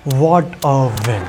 What a win!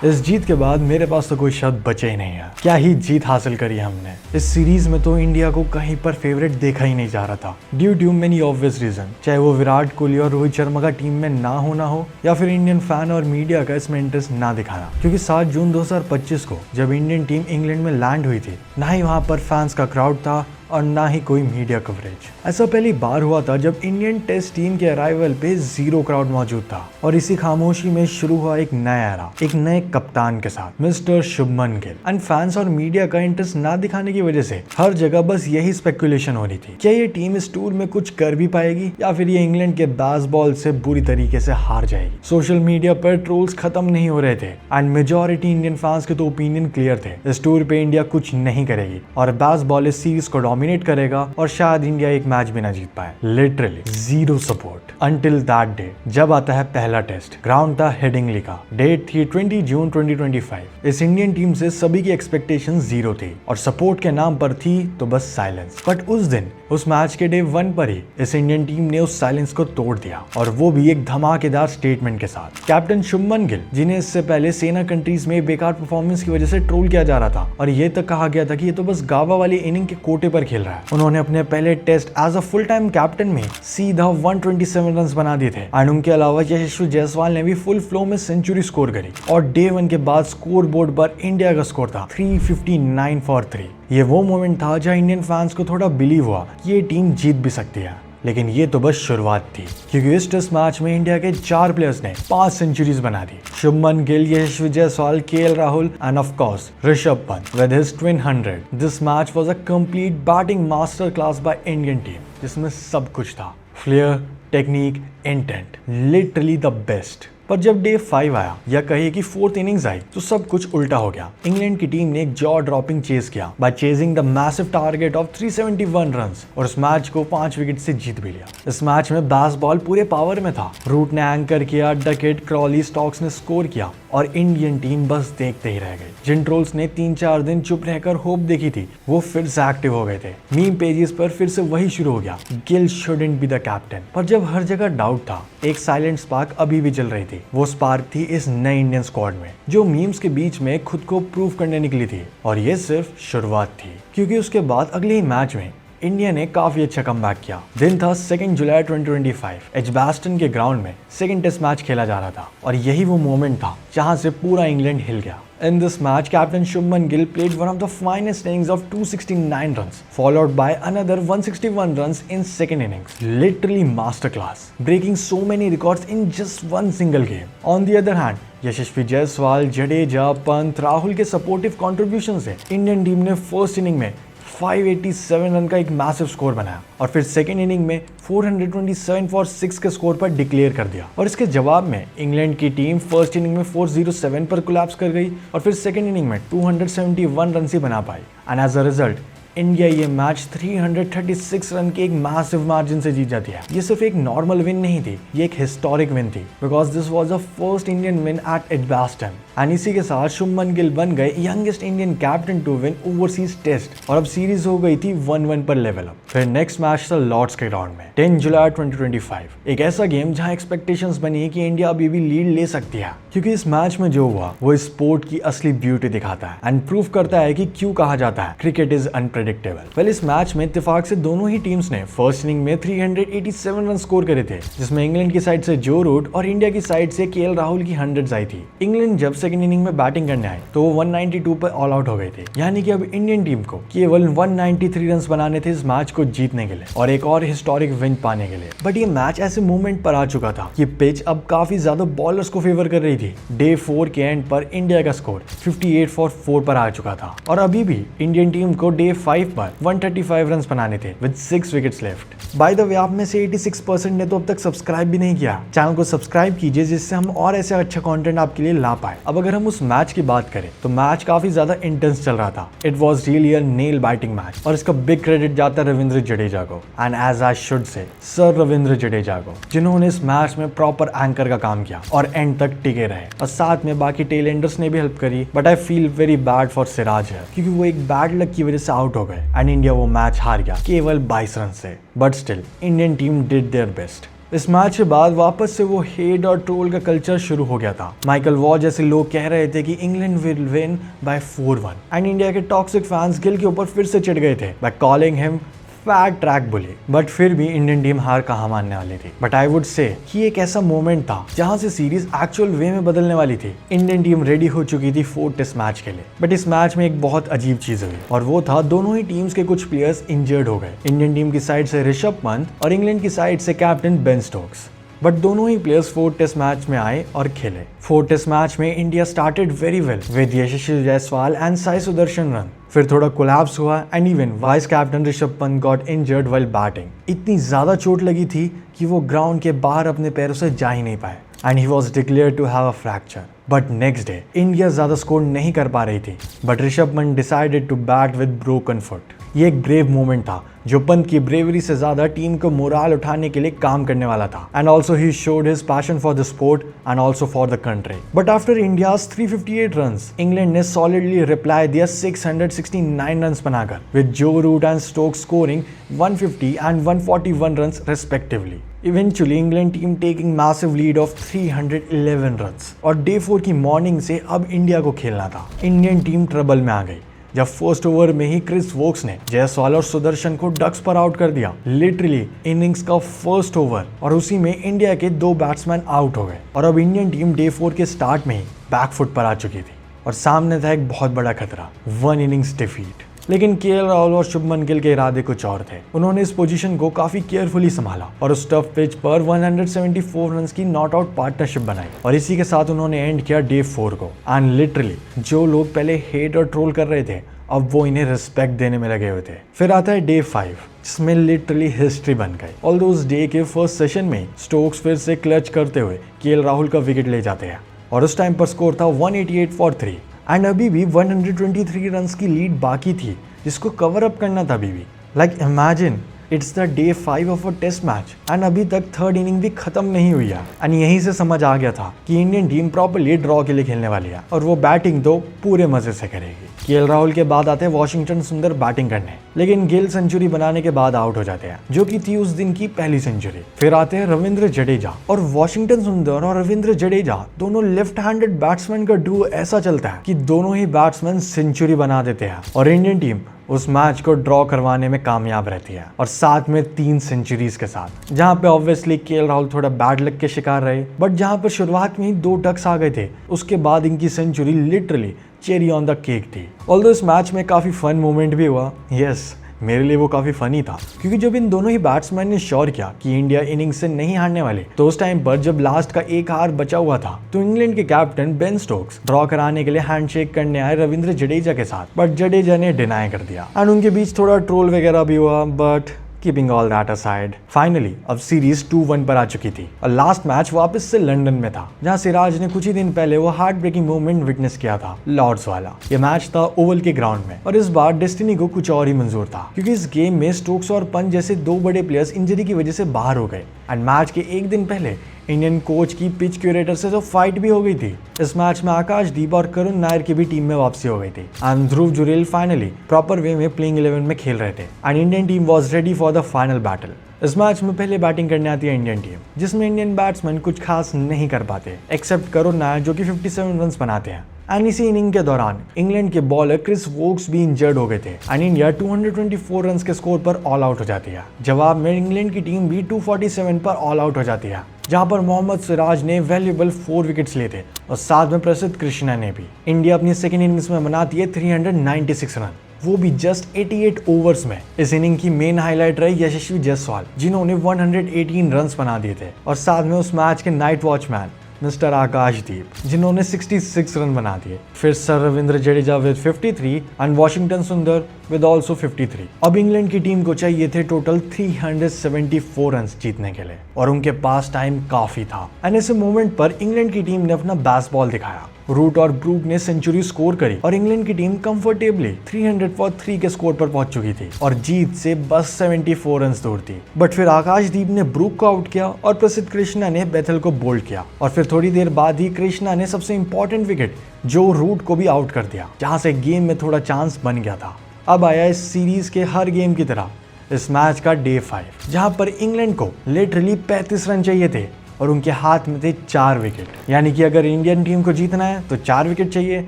इस जीत के बाद मेरे पास तो कोई शब्द बचे ही नहीं है। क्या ही जीत हासिल करी हमने। इस सीरीज में तो इंडिया को कहीं पर फेवरेट देखा ही नहीं जा रहा था, due to many obvious reason. चाहे वो विराट कोहली और रोहित शर्मा का टीम में ना होना हो या फिर इंडियन फैन और मीडिया का इसमें इंटरेस्ट ना दिखाना। क्योंकि 7 जून 2025 को जब इंडियन टीम इंग्लैंड में लैंड हुई थी, ना ही वहां पर फैंस का क्राउड था और ना ही कोई मीडिया कवरेज। ऐसा पहली बार हुआ था जब इंडियन टेस्ट टीम के अराइवल पे 0 क्राउड मौजूद था और इसी खामोशी में शुरू हुआ एक नया एरा, एक नए कप्तान के साथ, mister Shubman Gill. And fans और मीडिया का इंटरेस्ट ना दिखाने की वजह से हर जगह बस यही स्पेकुलेशन हो रही थी, क्या ये टीम इस टूर में कुछ कर भी पाएगी या फिर ये इंग्लैंड के बेसबॉल से बुरी तरीके से हार जाएगी। सोशल मीडिया पर ट्रोल्स खत्म नहीं हो रहे थे एंड मेजॉरिटी इंडियन फैंस के तो ओपिनियन क्लियर थे, इस टूर पे इंडिया कुछ नहीं करेगी और बेसबॉल इस सीरीज को डोमिनेट करेगा और शायद इंडिया एक मैच भी ना जीत पाए। Literally 0 support until that day जब आता है पहला टेस्ट। ग्राउंड था हेडिंगली का, डेट थी 20 जून 2025। इस इंडियन टीम से सभी की एक्सपेक्टेशन 0 थी और सपोर्ट के नाम पर थी तो बस साइलेंस। बट उस दिन उस मैच के डे 1 पर ही इस इंडियन टीम ने उस साइलेंस को तोड़ दिया और वो भी एक धमाकेदार स्टेटमेंट के साथ। कैप्टन शुभमन गिल, जिन्हें इससे पहले सेना कंट्रीज में बेकार परफॉर्मेंस की वजह से ट्रोल किया जा रहा था और ये तक कहा गया था कि ये तो बस गावा वाली इनिंग के कोटे पर खेल रहा है, उन्होंने अपने पहले test as a full time captain में सीधा 127 रन बना दिए थे। एंड उनके अलावा यशस्वी जायसवाल ने भी फुल फ्लो में सेंचुरी स्कोर करी और डे 1 के बाद स्कोर बोर्ड पर इंडिया का स्कोर था 359 फॉर 3। ये वो मोमेंट था जहां इंडियन फैंस को थोड़ा बिलीव हुआ कि ये टीम जीत भी सकती है। लेकिन ये तो बस शुरुआत थी, क्योंकि इस टेस्ट मैच में इंडिया के 4 प्लेयर्स ने 5 सेंचुरीज बना दी। Shubman Gill, Yashasvi Jaiswal, KL Rahul and of course Rishabh Pant with his twin 100। This match was a complete batting master class by Indian team, जिसमें सब कुछ था, flair, technique, intent, literally the best. पर जब डे 5 आया या कहिए कि 4th इनिंग्स आई तो सब कुछ उल्टा हो गया। इंग्लैंड की टीम ने एक जॉ ड्रॉपिंग चेस किया by chasing the massive target of 371 runs और इस मैच को 5 विकेट से जीत भी लिया। इस मैच में बेसबॉल पूरे पावर में था। रूट ने एंकर किया, डकेट, क्रॉली, स्टॉक्स ने स्कोर किया और इंडियन टीम बस देखते ही रह गई। जिन ट्रोल्स ने 3-4 दिन चुप रहकर होप देखी थी वो फिर से एक्टिव हो गए थे। मीम पेजेस पर फिर से वही शुरू हो गया, Gill shouldn't be the captain. पर जब हर जगह डाउट था, एक साइलेंट स्पार्क अभी भी जल रही थी। वो स्पार्क थी इस नए इंडियन स्क्वाड में, जो मीम्स के बीच में खुद को प्रूव करने निकली थी। और ये सिर्फ शुरुआत थी, क्योंकि उसके बाद अगले ही मैच में इंडिया ने काफी अच्छा कमबैक किया। दिन था 2 जुलाई 2025। एजबास्टन के ग्राउंड में सेकंड टेस्ट मैच खेला जा रहा था और यही वो मोमेंट था जहां से पूरा इंग्लैंड हिल गया। In this match, Captain Shubman Gill played one of the finest innings of 269 runs, followed by another 161 runs in second innings. Literally masterclass, breaking so many records in just one single game. On the other hand, यशस्वी जायसवाल, जडेजा, पंत, राहुल के supportive contribution से Indian team ने first inning में 587 run का एक massive score बनाया और फिर second inning में 427 फॉर 6 के स्कोर पर डिक्लेयर कर दिया। और इसके जवाब में इंग्लैंड की टीम फर्स्ट इनिंग में 407 पर कोलैप्स कर गई और फिर सेकेंड इनिंग में 271 रन ही बना पाई। And as a result India ये मैच 336 रन के एक मैसिव मार्जिन से जीत जाती है। ये सिर्फ एक नॉर्मल विन नहीं थी, ये एक हिस्टोरिक विन थी, because this was the first Indian win at Edgbaston. And इसी के साथ शुभमन गिल बन गए youngest Indian captain to win overseas test और अब सीरीज हो गई थी 1-1 पर लेवल अप। फिर नेक्स्ट मैच था लॉर्ड्स के ग्राउंड में 10 जुलाई 2025। एक ऐसा गेम जहां एक्सपेक्टेशंस बनी कि इंडिया अभी भी लीड ले सकती है, क्योंकि इस मैच में जो हुआ वो स्पोर्ट की असली ब्यूटी दिखाता है एंड प्रूव करता है कि क्यों कहा जाता है क्रिकेट इज अनप्रेडिक्टेबल। पहले इस मैच में इत्तेफाक से दोनों ही टीम्स ने फर्स्ट इनिंग में 387 रन स्कोर करे थे, जिसमें इंग्लैंड की साइड से जो रूट और इंडिया की साइड से केएल राहुल की 100 आई थी। इंग्लैंड जब सेकंड इनिंग में बैटिंग करने आए तो वो 192 पर ऑल आउट हो गए थे, यानी कि अब इंडियन टीम को केवल 193 रन बनाने थे इस मैच को जीतने के लिए और एक और हिस्टोरिक विन पाने के लिए। बट ये मैच ऐसे मोमेंट पर आ चुका था कि पिच अब काफी ज्यादा बॉलर्स को फेवर कर रही थी। डे 4 के एंड पर इंडिया का स्कोर 58 फॉर 4 पर आ चुका था और अभी भी इंडियन टीम को डे 5 पर 135 रन बनाने थे with 6 wickets left. By the way, आप में से 86% ने तो अब तक सब्सक्राइब भी नहीं किया। चैनल को सब्सक्राइब कीजिए जिससे हम और ऐसे अच्छा कंटेंट आपके लिए ला पाए। अब अगर हम उस मैच की बात करें तो मैच काफी ज्यादा इंटेंस चल रहा था। It was really a nail biting match और इसका बिग क्रेडिट जाता है रविंद्र जडेजा को and as I should say sir Ravindra Jadeja को, जिन्होंने इस मैच में प्रॉपर एंकर का काम किया और एंड तक टिके रहे और साथ में बाकी टेलेंडर्स ने भी हेल्प करी। But I feel very bad for Siraj है, क्योंकि वो एक बैड लक की वजह से आउट हो गए एंड इंडिया वो मैच हार गया केवल 22 रन से। But still Indian team did their best इस मैच के बाद वापस से वो हेट और ट्रोल का कल्चर शुरू हो गया था। माइकल वॉ जैसे लोग कह रहे थे कि England will win bye 4-1 and India के टॉक्सिक फैंस गिल के ऊपर फिर से चिढ़ गए थे by calling him fat track bully. But फिर भी इंडियन टीम हार कहाँ मानने वाली थी। बट आई वुड से कि एक ऐसा मोमेंट था जहां से सीरीज एक्चुअल वे में बदलने वाली थी। इंडियन टीम रेडी हो चुकी थी 4 टेस्ट मैच के लिए। बट इस मैच में एक बहुत अजीब चीज हुई और वो था दोनों ही टीम्स के कुछ प्लेयर्स इंजर्ड हो गए। इंडियन टीम की साइड से ऋषभ पंत और इंग्लैंड की साइड से कैप्टन बेन स्टोक्स। बट दोनों ही प्लेयर्स 4 टेस्ट मैच में आए और खेले। 4 टेस्ट मैच में India started very well with Yashasvi Jaiswal and Sai Sudarshan run. फिर थोड़ा कोलैप्स हुआ and even vice captain Rishabh Pant got injured while batting. इतनी ज्यादा चोट लगी थी कि वो ग्राउंड के बाहर अपने पैरों से जा ही नहीं पाए and he was declared to have a fracture. But next day India ज्यादा स्कोर नहीं कर पा रही थी but Rishabh Pant decided to bat with broken foot. ये एक ब्रेव मोमेंट था जो पंत की ब्रेवरी से ज्यादा टीम को मोराल उठाने के लिए काम करने वाला था and also he showed his passion for the sport and also for the country. But after India's 358 runs England ने सॉलिडली रिप्लाई दिया 669 रन्स बनाकर with Joe Root and Stokes scoring 150 and 141 runs respectively. Eventually, England team taking massive lead of 311 runs और day 4 की morning से अब India को खेलना था। इंडियन टीम ट्रबल में आ गई जब फर्स्ट ओवर में ही क्रिस वोक्स ने जायसवाल और सुदर्शन को डक्स पर आउट कर दिया। लिटरली इनिंग्स का फर्स्ट ओवर और उसी में इंडिया के 2 बैट्समैन आउट हो गए और अब इंडियन टीम डे 4 के स्टार्ट में ही बैकफुट पर आ चुकी थी और सामने था एक बहुत बड़ा खतरा, 1 इनिंग्स डिफीट। लेकिन केएल राहुल और शुभमन गिल के इरादे कुछ और थे। उन्होंने इस पोजीशन को काफी केयरफुली संभाला और उस टफ पिच पर 174 रन्स की नॉट आउट पार्टनरशिप बनाई और इसी के साथ उन्होंने एंड किया डे 4 को। एंड लिटरली जो लोग पहले हेट और ट्रोल कर रहे थे अब वो इन्हें रिस्पेक्ट देने में लगे हुए थे। फिर आता है डे 5 जिसमें लिटरली हिस्ट्री बन गई। ऑल्दो उस डे के फर्स्ट सेशन में स्टोक्स फिर से क्लच करते हुए केएल राहुल का विकेट ले जाते हैं और उस टाइम पर स्कोर था 188 फॉर 3 एंड अभी भी 123 रन्स की लीड बाकी थी जिसको कवर अप करना था अभी भी। Like imagine it's the day 5 of a test match and अभी तक थर्ड इनिंग भी खत्म नहीं हुई है एंड यहीं से समझ आ गया था कि इंडियन टीम प्रॉपर्ली ड्रॉ के लिए खेलने वाली है और वो बैटिंग तो पूरे मजे से करेगी। केएल राहुल के बाद आते हैं वॉशिंगटन सुंदर बैटिंग करने, लेकिन गिल सेंचुरी बनाने के बाद आउट हो जाते हैं जो कि थी उस दिन की पहली सेंचुरी। फिर आते हैं रविंद्र जडेजा और वॉशिंगटन सुंदर और रविंद्र जडेजा दोनों लेफ्ट हैंडेड बैट्समैन का डुओ ऐसा चलता है कि दोनों ही बैट्समैन सेंचुरी बना देते हैं और इंडियन टीम उस मैच को ड्रॉ करवाने में कामयाब रहती है और साथ में 3 सेंचुरीज के साथ। जहां पे ऑब्वियसली केएल राहुल थोड़ा बैड लक के शिकार रहे बट जहां पर शुरुआत में ही 2 डक्स आ गए थे उसके बाद इनकी century literally cherry on the cake थी। ऑल्दो इस मैच में काफी फन मोमेंट भी हुआ। यस मेरे लिए वो काफी फनी था क्योंकि जब इन दोनों ही बैट्समैन ने श्योर किया कि इंडिया इनिंग से नहीं हारने वाले तो उस टाइम पर जब लास्ट का एक हार बचा हुआ था तो इंग्लैंड के कैप्टन बेन स्टोक्स ड्रॉ कराने के लिए हैंडशेक करने आए रविंद्र जडेजा के साथ बट जडेजा ने डिनाई कर दिया एंड उनके बीच थोड़ा ट्रोल वगैरह भी हुआ। But keeping all that aside finally अब सीरीज 2-1 पर आ चुकी थी और लास्ट मैच वापस से लंदन में था जहां सिराज ने कुछ ही दिन पहले वो हार्ट ब्रेकिंग मोमेंट विटनेस किया था लॉर्ड्स वाला। ये मैच था ओवल के ग्राउंड में और इस बार डेस्टिनी को कुछ और ही मंजूर था क्योंकि इस गेम में स्टोक्स और पंत जैसे 2 बड़े प्लेयर्स इंजरी की वजह से बाहर हो गए एंड मैच के एक दिन पहले इंडियन कोच की पिच क्यूरेटर से तो फाइट भी हो गई थी। इस मैच में आकाशदीप और करुण नायर की भी टीम में वापसी हो गई थी and Dhruv Jurel finally proper way में प्लेइंग 11 में खेल रहे थे and Indian team was ready for the final battle. इस मैच में पहले बैटिंग करने आती है इंडियन टीम जिसमें इंडियन बैट्समैन कुछ खास नहीं कर पाते एक्सेप्ट करुण नायर जो कि 57 रन्स बनाते हैं एंड इसी इनिंग के दौरान इंग्लैंड के बॉलर क्रिस वोक्स भी इंजर्ड हो गए थे एंड इंडिया 224 रन्स के स्कोर पर ऑल आउट हो जाती है। जवाब में इंग्लैंड की टीम भी 247 पर ऑल आउट हो जाती है जहां पर मोहम्मद सिराज ने वैल्यूएबल 4 विकेट्स लिए थे और साथ में प्रसिद्ध कृष्णा ने भी। इंडिया अपनी सेकेंड इनिंग्स में बनाती है 396 रन वो भी जस्ट 88 ओवर्स में। इस इनिंग की मेन हाईलाइट रही यशस्वी जायसवाल जिन्होंने 118 रन्स बना दिए थे और साथ में उस मैच के नाइट वॉचमैन मिस्टर आकाशदीप जिन्होंने 66 रन बना दिए। फिर sir Ravindra Jadeja with 53 and Washington सुंदर विद ऑल्सो 53। अब इंग्लैंड की टीम को चाहिए थे टोटल 374 रन जीतने के लिए और उनके पास टाइम काफी था एंड ऐसे मोमेंट पर इंग्लैंड की टीम ने अपना बेस्ट बॉल दिखाया। रूट और ब्रूक ने सेंचुरी स्कोर करी और इंग्लैंड की टीम कंफर्टेबली 300 फॉर 3 के स्कोर पर पहुंच चुकी थी और जीत से बस 74 रन दूर थी। बट फिर आकाशदीप ने ब्रूक को आउट किया और प्रसिद्ध कृष्णा ने बेथल को बोल्ड किया और फिर थोड़ी देर बाद ही कृष्णा ने सबसे इंपॉर्टेंट विकेट जो रूट को भी आउट कर दिया जहां से गेम में थोड़ा चांस बन गया था। अब आया इस सीरीज के हर गेम की तरह इस मैच का डे 5, जहां पर इंग्लैंड को लिटरली 35 रन चाहिए थे और उनके हाथ में थे 4 विकेट। यानी कि अगर इंडियन टीम को जीतना है तो 4 विकेट चाहिए,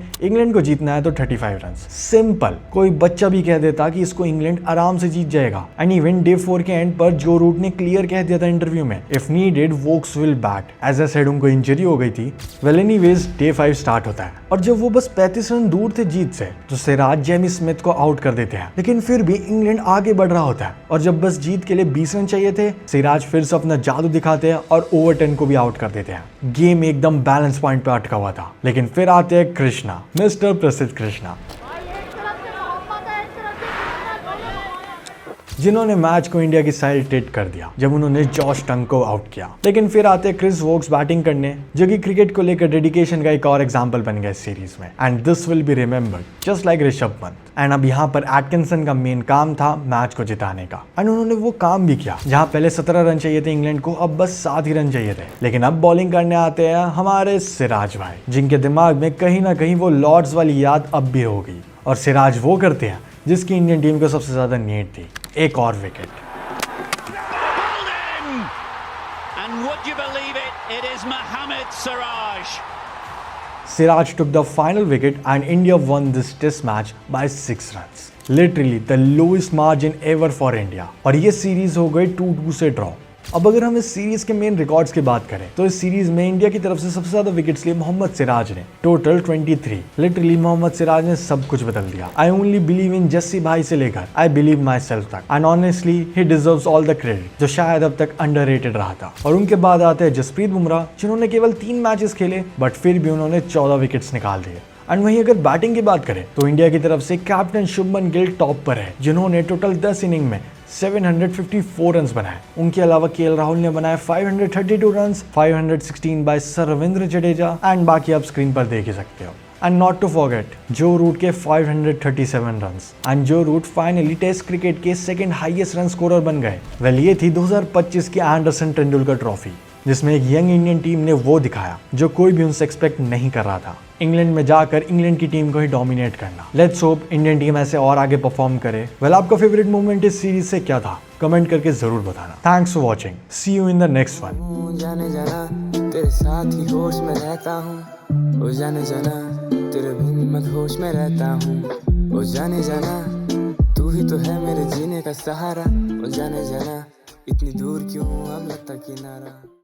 इंग्लैंड को जीतना है तो 35 रन। सिंपल। कोई बच्चा भी कह देता कि इसको इंग्लैंड आराम से जीत जाएगा। एंड इवन डे 4 के एंड पर जो रूट ने क्लियर कह दिया था इंटरव्यू में, if needed Woakes will bat. As I said, उनको इंजरी हो गई थी। वेल एनीवेज, डे 5 स्टार्ट होता है और जब वो बस 35 रन दूर थे जीत से, तो सिराज जेमी स्मिथ को आउट कर देते हैं। लेकिन फिर भी इंग्लैंड आगे बढ़ रहा होता है और जब बस जीत के लिए 20 रन चाहिए थे, सिराज फिर से अपना जादू दिखाते हैं और ओवर 10 को भी आउट कर देते हैं। गेम एकदम बैलेंस पॉइंट पे अटका हुआ था। लेकिन फिर आते हैं कृष्णा, मिस्टर प्रसिद्ध कृष्णा, जिन्होंने मैच को इंडिया की साइड टिल्ट कर दिया जब उन्होंने जॉश टंग को आउट किया। लेकिन फिर आते क्रिस वोक्स बैटिंग करने, जो कि क्रिकेट को लेकर डेडिकेशन का एक और एग्जांपल बन गया इस सीरीज में। And this will be remembered just like Rishabh Pant. And अब यहाँ पर एटकिंसन का मेन काम था मैच को जिताने का, एंड उन्होंने वो काम भी किया। जहाँ पहले 17 रन चाहिए थे इंग्लैंड को, अब बस 7 ही रन चाहिए थे। लेकिन अब बॉलिंग करने आते हैं हमारे सिराज भाई, जिनके दिमाग में कहीं ना कहीं वो लॉर्ड्स वाली याद अब भी होगी। और सिराज वो करते हैं जिसकी इंडियन टीम को सबसे ज्यादा नीड थी, एक और wicket. And would you believe it? It is Mohammad Siraj. Siraj took the final wicket and India won this test match by 6 runs. Literally the lowest margin ever for India. और ये series हो गई 2-2 से draw. अब अगर हम इस series के मेन रिकॉर्ड्स की बात करें तो इस सीरीज में इंडिया की तरफ से सबसे ज्यादा विकेट्स लिए मोहम्मद सिराज ने, टोटल 23। लिटरली मोहम्मद सिराज ने सब कुछ बदल दिया। I only believe in Jassi भाई से लेकर आई बिलीव माई सेल्फ तक। And honestly he deserves all the credit, जो शायद अब तक अंडररेटेड रहा था। और उनके बाद आते हैं जसप्रीत बुमराह, जिन्होंने केवल 3 मैचेस खेले बट फिर भी उन्होंने 14 विकेट्स निकाल दिए। एंड वहीं अगर बैटिंग की बात करें तो इंडिया की तरफ से कैप्टन शुभमन गिल टॉप पर है, जिन्होंने टोटल 10 इनिंग में 754 रन्स बनाए। उनके अलावा केएल राहुल ने बनाए 532 runs, 516 by sir Ravindra Jadeja, and बाकी आप स्क्रीन पर देख ही सकते हो। And not to forget Joe Root के 537 runs, and Joe Root finally test cricket के सेकंड हाईएस्ट रन स्कोरर बन गए। वेल ये थी 2025 की एंडरसन तेंदुलकर ट्रॉफी, जिसमें एक यंग इंडियन टीम ने वो दिखाया जो कोई भी उनसे एक्सपेक्ट नहीं कर रहा था, इंग्लैंड में जाकर इंग्लैंड की टीम को ही डोमिनेट करना। लेट्स होप इंडियन टीम ऐसे और आगे परफॉर्म करे। वेल आपका फेवरेट मोमेंट इस सीरीज से क्या था, कमेंट करके जरूर बताना। Thanks for watching, see you in the next one. जाने जाना तेरे साथ ही होश में रहता हूँ, ओ जाने जाना तेरे बिन मदहोश में रहता हूँ, ओ जाने जाना तू ही तो है मेरे जीने का सहारा, ओ जाने जाना इतनी दूर क्यों अब लगता किनारा।